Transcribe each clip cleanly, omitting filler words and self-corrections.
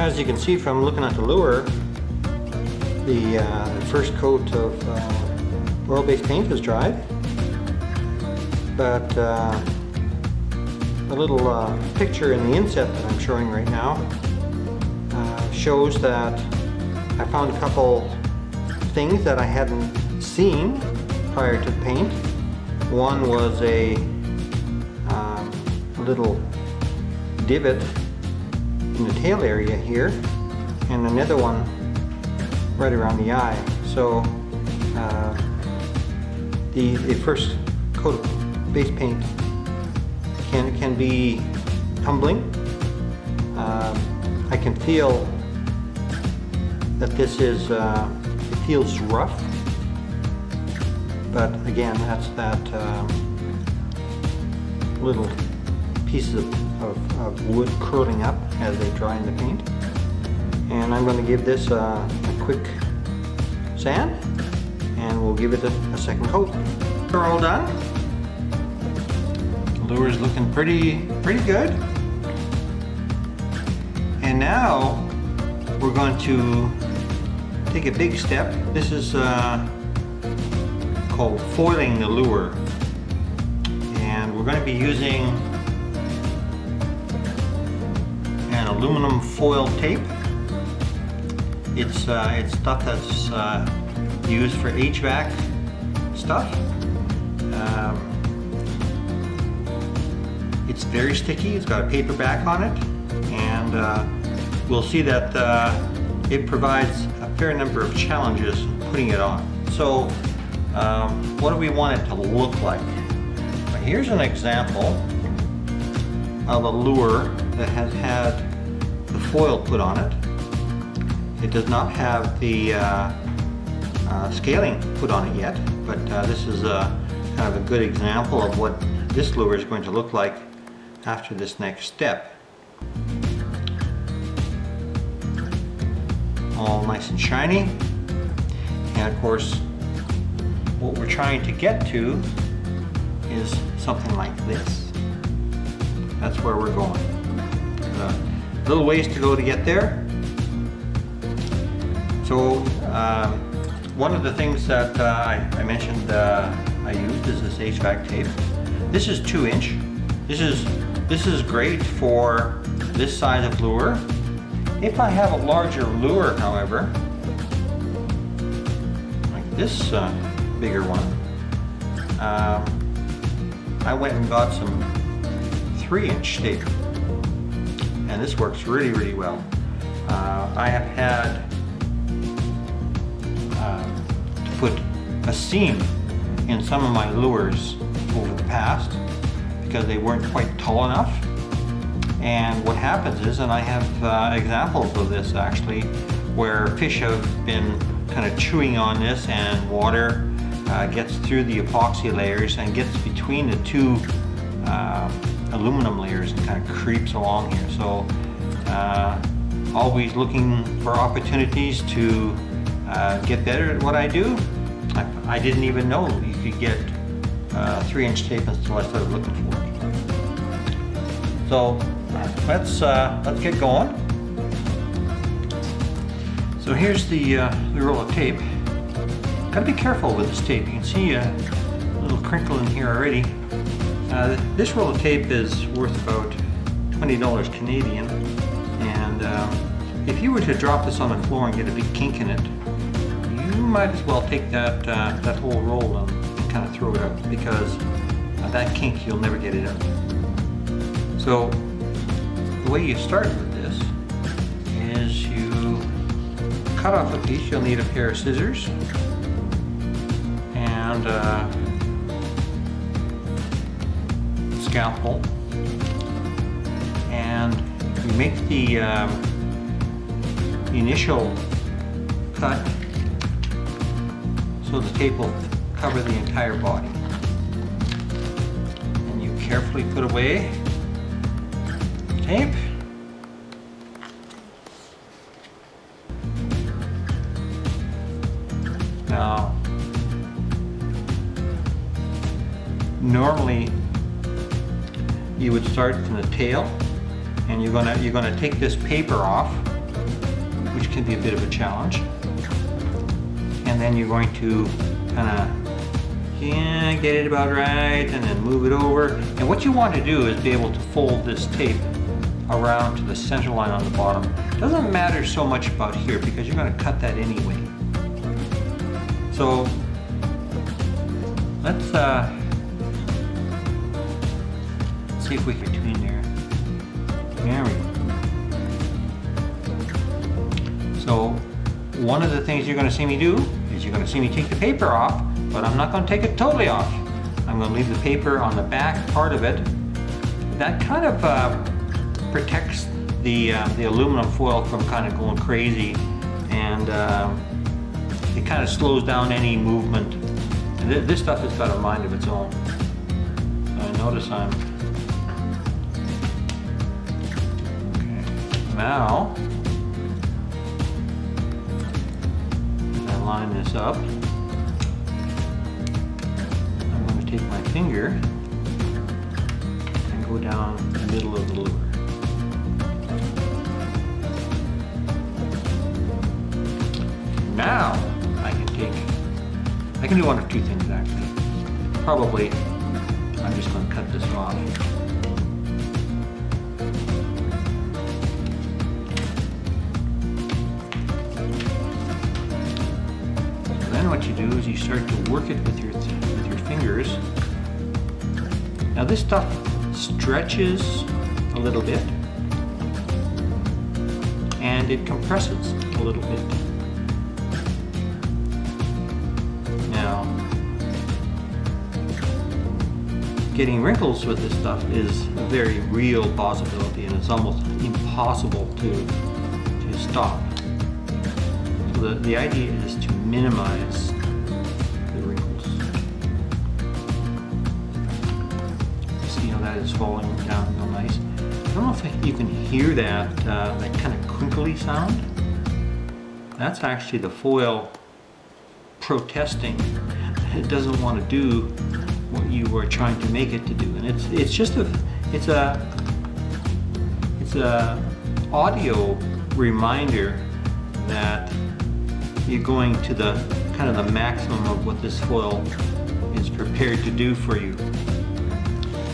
As you can see from looking at the lure, the first coat of oil-based paint is dried, but the little picture in the inset that I'm showing right now shows that I found a couple things that I hadn't seen prior to paint. One was a little divot in the tail area here, and another one right around the eye. So the first coat of base paint can be humbling. I can feel that this is it feels rough, but again, that's that little pieces of wood curling up as they dry in the paint. And I'm going to give this a quick sand, and we'll give it a second coat. We're all done. The lure is looking pretty good. And now we're going to take a big step. This is called foiling the lure, and we're going to be using an aluminum foil tape. It's stuff that's used for HVAC stuff. It's very sticky. It's got a paper back on it, and we'll see that it provides a fair number of challenges putting it on. So what do we want it to look like? Well, here's an example of a lure that has had the foil put on it. It does not have the scaling put on it yet, but this is kind of a good example of what this lure is going to look like after this next step. All nice and shiny, and of course what we're trying to get to is something like this. That's where we're going. A little ways to go to get there. So one of the things that I mentioned I used is this HVAC tape. This is 2-inch. This is great for this size of lure. If I have a larger lure, however, like this bigger one, I went and got some 3-inch tape, and this works really well. I have had to put a seam in some of my lures over the past because they weren't quite tall enough. And what happens is, and I have examples of this actually, where fish have been kind of chewing on this, and water gets through the epoxy layers and gets between the two aluminum layers and kind of creeps along here. So always looking for opportunities to get better at what I do. I didn't even know you could get 3-inch tape until I started looking for it. So let's get going. So here's the roll of tape. Gotta be careful with this tape. You can see a little crinkle in here already. This roll of tape is worth about $20 Canadian, and if you were to drop this on the floor and get a big kink in it, you might as well take that whole roll and kind of throw it out, because that kink, you'll never get it out. So the way you start with this is you cut off a piece. You'll need a pair of scissors and scalpel, and you make the initial cut so the tape will cover the entire body, and you carefully put away the tape. Now, normally you would start from the tail, and you're gonna take this paper off which can be a bit of a challenge. And then you're going to kind of get it about right and then move it over. And what you want to do is be able to fold this tape around to the center line on the bottom. It doesn't matter so much about here because you're going to cut that anyway. So let's see if we can between there. There we go. So one of the things you're going to see me do is you're going to see me take the paper off, but I'm not going to take it totally off. I'm going to leave the paper on the back part of it. That kind of protects the aluminum foil from kind of going crazy, and it kind of slows down any movement. And this stuff has got a mind of its own. So I notice I'm okay. Now, as I line this up, I'm going to take my finger and go down the middle of the lure. Now I can do one of two things actually. Probably I'm just going to cut this off. So then what you do is you start to work it with your fingers. Now this stuff stretches a little bit and it compresses a little bit. Now, getting wrinkles with this stuff is a very real possibility, and it's almost impossible to stop. So the idea is to minimize the wrinkles. See how that is falling down real nice. I don't know if you can hear that that kind of crinkly sound. That's actually the foil protesting. It doesn't want to do what you are trying to make it to do, and it's a audio reminder that you're going to the kind of the maximum of what this foil is prepared to do for you.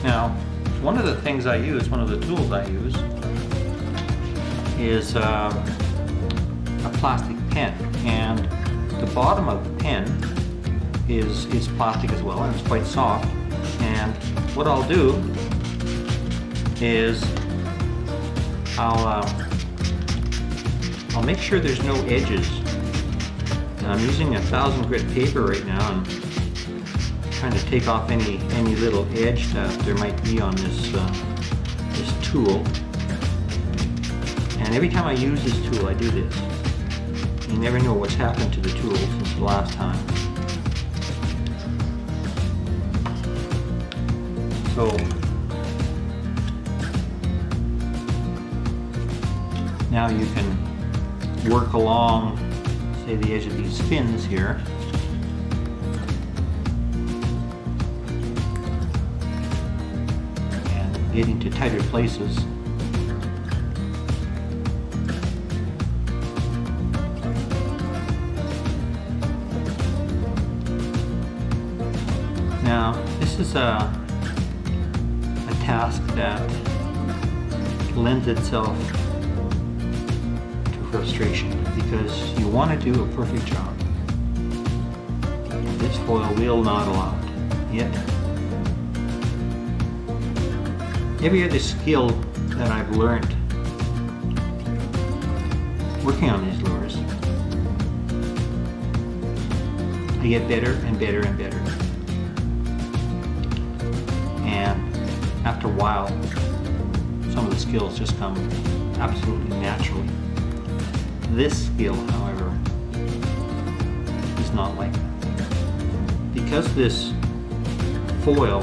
Now, one of the things I use, one of the tools I use, is a plastic pen, and the bottom of the pen is plastic as well, and it's quite soft. And what I'll do is I'll make sure there's no edges. And I'm using 1000 grit paper right now and trying to take off any little edge that there might be on this tool. And every time I use this tool, I do this. You never know what's happened to the tool since the last time. So now you can work along, say, the edge of these fins here. And get into tighter places. Now, this is a task that lends itself to frustration because you want to do a perfect job. This foil will not allow it. Yet, every other skill that I've learned working on these lures, I get better and better and better. And after a while, some of the skills just come absolutely naturally. This skill, however, is not like that. Because this foil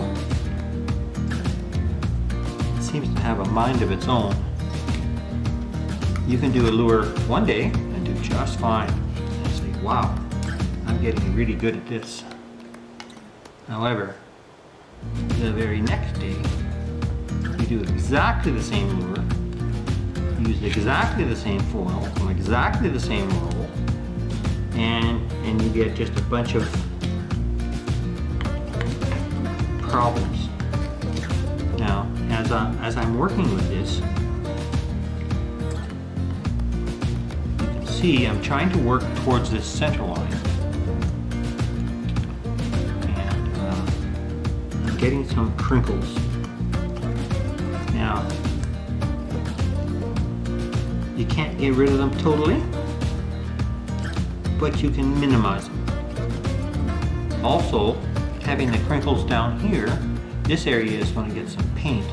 seems to have a mind of its own, you can do a lure one day and do just fine and say, wow, I'm getting really good at this. However, the very next day, you do exactly the same lure, use exactly the same foil from exactly the same roll, and you get just a bunch of problems. Now, as I'm working with this, you can see I'm trying to work towards this center line, and I'm getting some crinkles. Now, you can't get rid of them totally, but you can minimize them. Also, having the crinkles down here, this area is going to get some paint.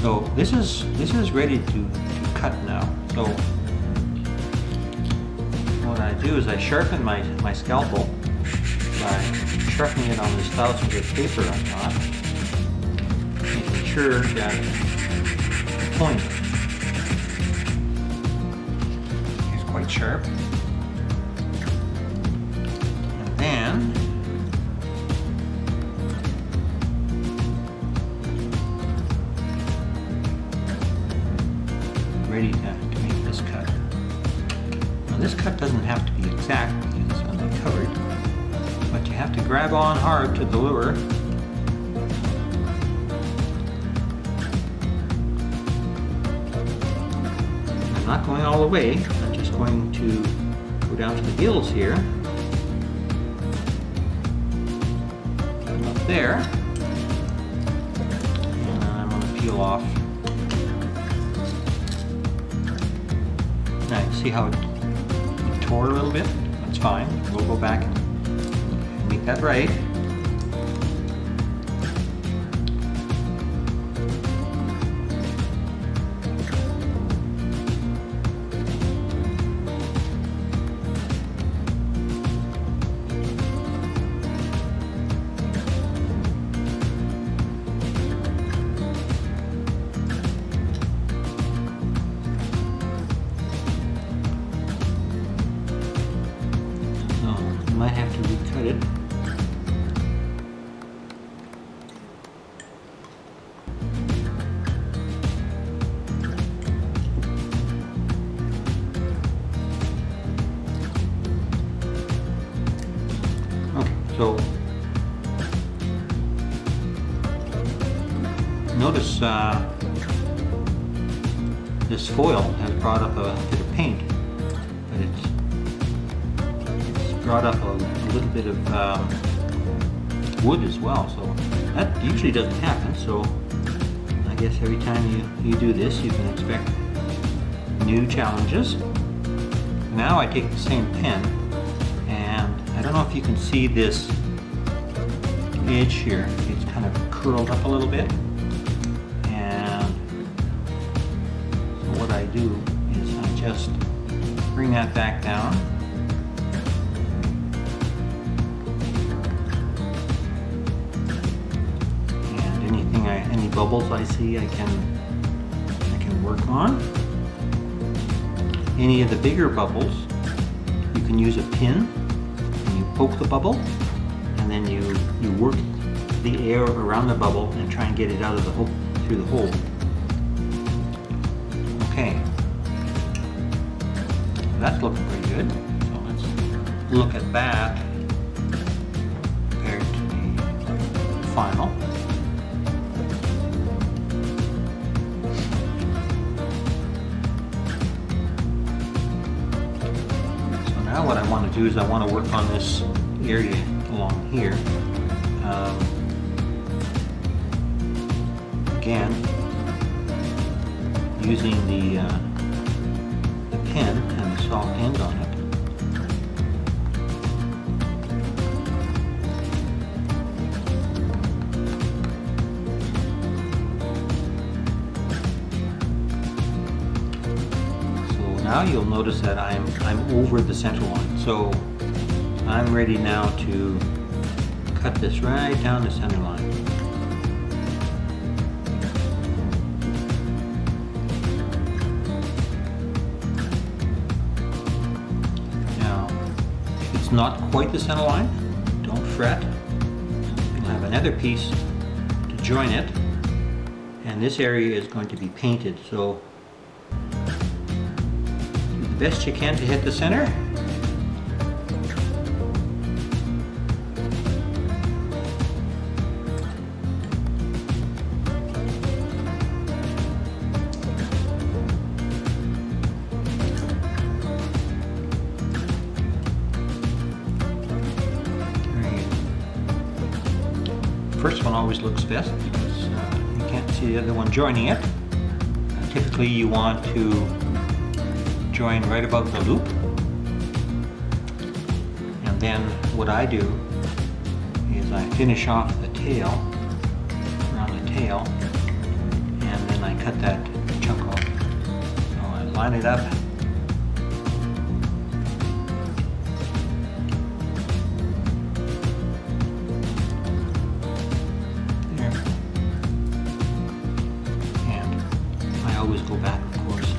So this is ready to cut now. So what I do is I sharpen my scalpel by sharpening it on this 1000 grit paper on top, making sure that the point is quite sharp. And then ready to make this cut. Now this cut doesn't have to be exact because it's going to be covered, but you have to grab on hard to the lure. I'm not going all the way, I'm just going to go down to the gills here, come up there, and I'm going to peel off. Now you see how it tore a little bit? That's fine. We'll go back and make that right. So notice this foil has brought up a bit of paint, but it's brought up a little bit of wood as well. So that usually doesn't happen. So I guess every time you do this, you can expect new challenges. Now I take the same pen, and I don't know if you can see this edge here. It's kind of curled up a little bit. And so what I do is I just bring that back down. And any bubbles I see I can work on. Any of the bigger bubbles, you can use a pin and you poke the bubble, and then you work the air around the bubble and try and get it out of the hole, through the hole. Okay, that's looking pretty good. So let's look at that compared to the final. Now what I want to do is I want to work on this area along here. Again, using the pen and the soft end on it. Now you'll notice that I'm over the center line, so I'm ready now to cut this right down the center line. Now, if it's not quite the center line, don't fret. You'll have another piece to join it, and this area is going to be painted, so best you can to hit the center. First one always looks best because you can't see the other one joining it. Typically you want to join right above the loop, and then what I do is I finish off the tail, around the tail, and then I cut that chunk off. So I line it up, there, and I always go back, of course,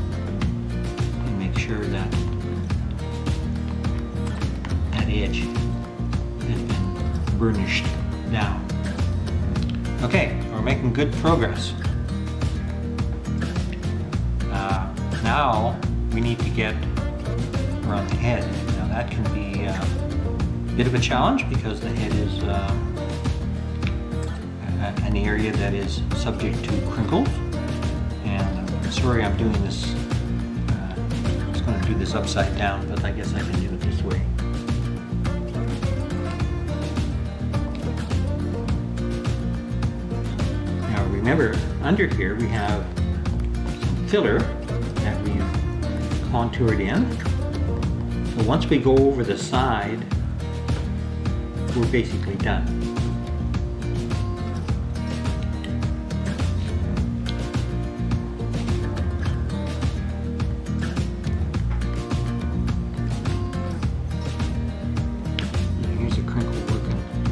sure that edge has been burnished down. Okay, we're making good progress. Now we need to get around the head. Now that can be a bit of a challenge because the head is an area that is subject to crinkles. And I'm sorry I'm doing this. I'm going to do this upside down, but I guess I can do it this way. Now remember, under here we have some filler that we've contoured in. So once we go over the side, we're basically done.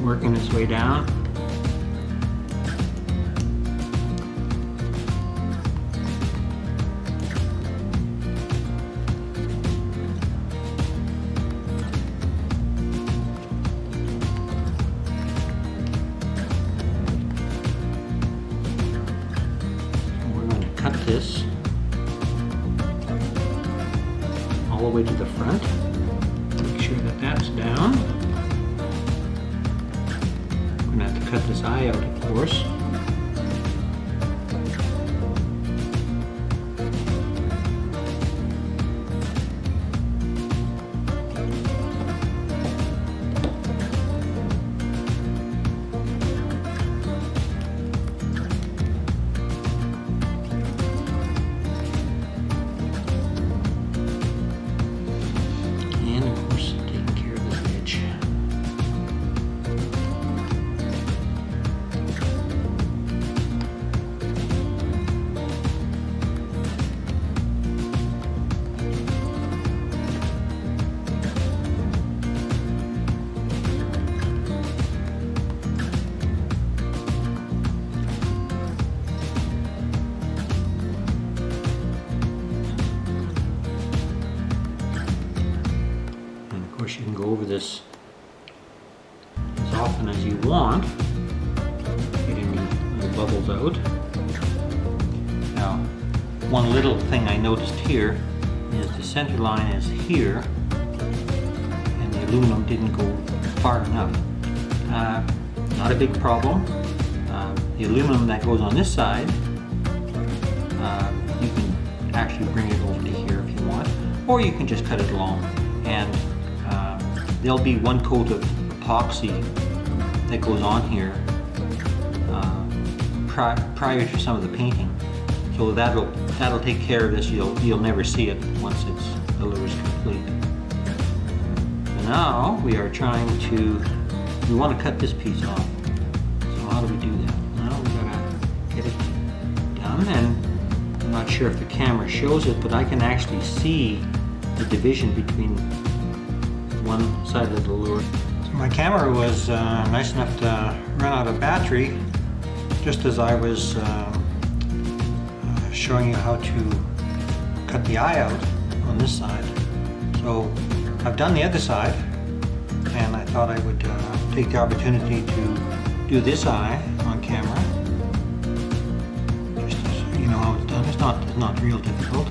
Working its way down. We're going to cut this all the way to the front. Make sure that that's down. cut this eye out, of course. And of course, taking care of this edge. Of course, you can go over this as often as you want, getting the bubbles out. Now, one little thing I noticed here is the center line is here, and the aluminum didn't go far enough. Not a big problem. The aluminum that goes on this side, you can actually bring it over to here if you want, or you can just cut it along. And there'll be one coat of epoxy that goes on here prior to some of the painting, so that'll take care of this. You'll never see it once the lure is complete. So now we are we want to cut this piece off. So how do we do that? Well, we gotta get it done, and I'm not sure if the camera shows it, but I can actually see the division between one side of the lure. So my camera was nice enough to run out of battery just as I was showing you how to cut the eye out on this side. So I've done the other side, and I thought I would take the opportunity to do this eye on camera. Just so you know how it's done. It's not real difficult.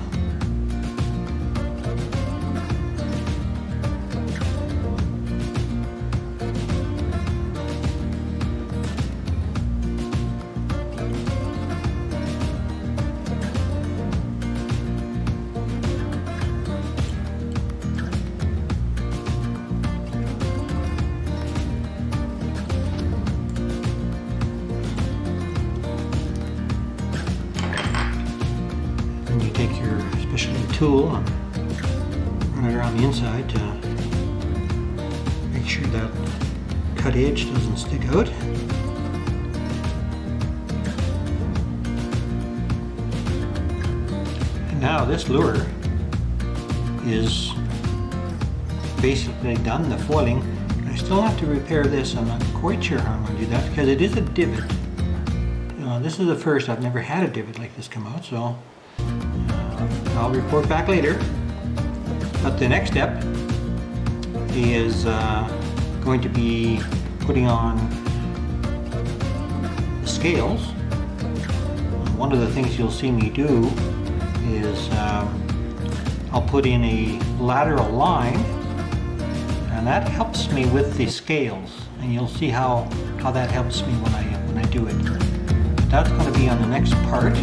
And you take your specialty tool and run it around the inside to make sure that cut edge doesn't stick out. And now this lure is basically done, the foiling. I still have to repair this. I'm not quite sure how I'm going to do that because it is a divot. This is the first. I've never had a divot like this come out, so I'll report back later. But the next step is going to be putting on the scales. One of the things you'll see me do is I'll put in a lateral line, and that helps me with the scales, and you'll see how that helps me when I do it. But that's going to be on the next part.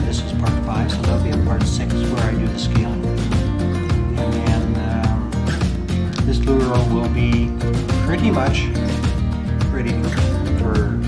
This is part 5, so that'll be on part 6 where I do the scaling. And then this lure will be pretty much ready for